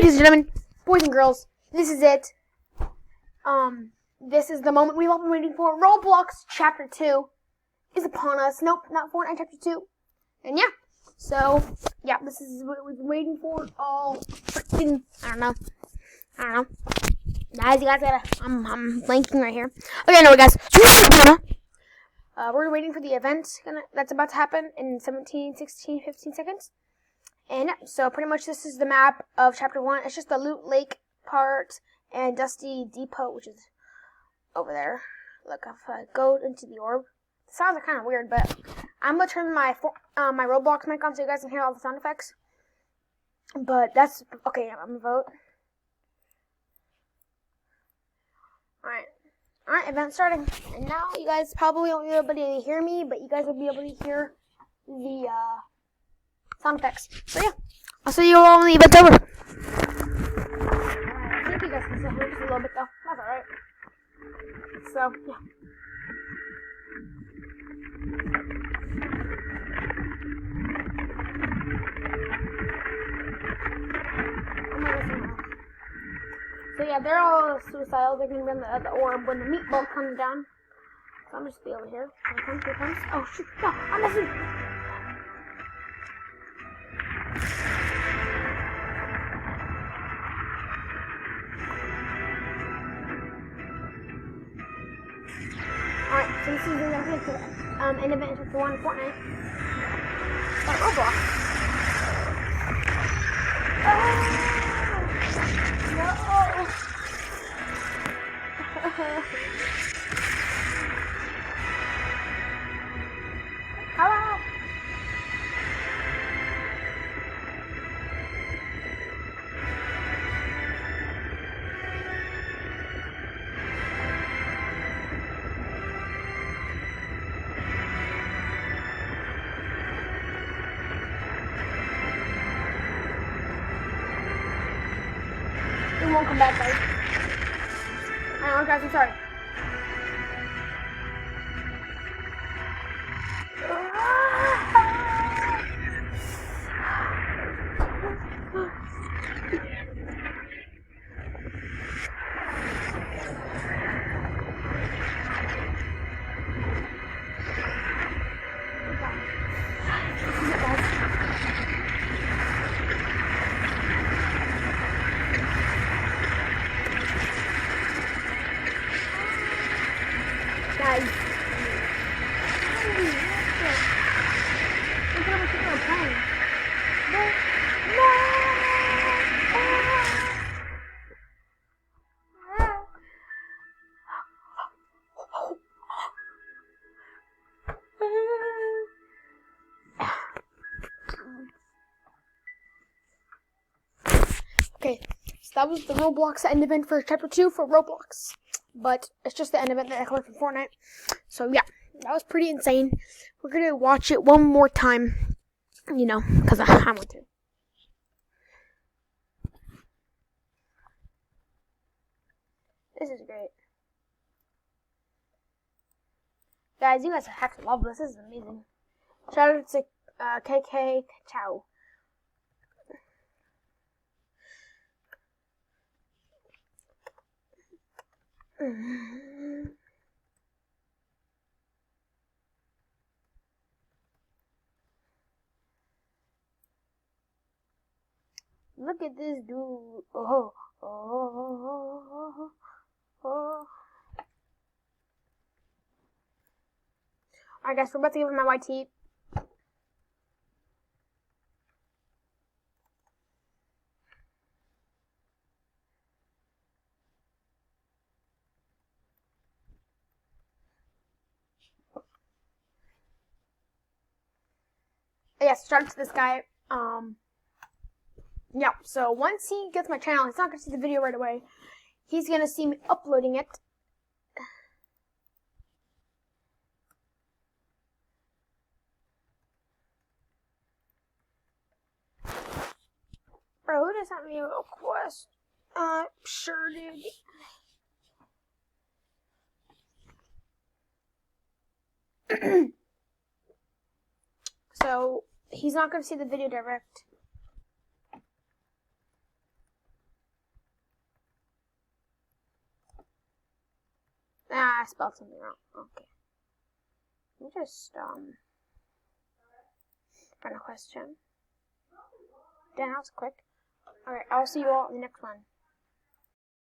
Ladies and gentlemen, boys and girls, this is it. This is the moment we've all been waiting for. Roblox Chapter 2 is upon us. Nope, not Fortnite Chapter 2. And yeah, so, yeah, this is what we've been waiting for all freaking, I don't know. Guys, you guys gotta, I'm blanking right here. Okay, anyway, guys, we're waiting for the event that's about to happen in 17, 16, 15 seconds. And yeah, so pretty much this is the map of Chapter 1. It's just the Loot Lake part and Dusty Depot, which is over there. Look, if I go into the orb, the sounds are kind of weird, but I'm going to turn my my Roblox mic on so you guys can hear all the sound effects. But that's, okay, I'm going to vote. Alright, event starting. And now you guys probably won't be able to hear me, but you guys will be able to hear the, sound effects. So yeah, I'll see you all when the event's over. I think you guys can sit here just a little bit though. That's alright. So yeah. So yeah, they're all suicidal. They're gonna be on the orb when the meatball comes down. So I'm just be over here. Here it comes. Oh shoot! No, I'm missing. Alright, so this is an event for one Fortnite. But Roblox. No! Hello! It won't come back, guys. I know, guys, I'm sorry. Guys. Look at how much people are playing. No! Okay, so that was the Roblox end event for Chapter 2 for Roblox. But it's just the end event that I collected from Fortnite. So yeah, that was pretty insane. We're gonna watch it one more time, you know, because I want to. This is great. Guys, you guys have to love this. This is amazing. Shout out to KK Chow. Look at this dude. Oh. Alright guys, we're about to give him my YT. Yes, shout out to this guy. Yeah, so once he gets my channel, he's not going to see the video right away. He's going to see me uploading it. Bro, who just sent me a request? Sure, dude. So, he's not going to see the video direct. Ah, I spelled something wrong. Okay. Let me just, find a question. Damn, that was quick. Alright, I'll see you all in the next one.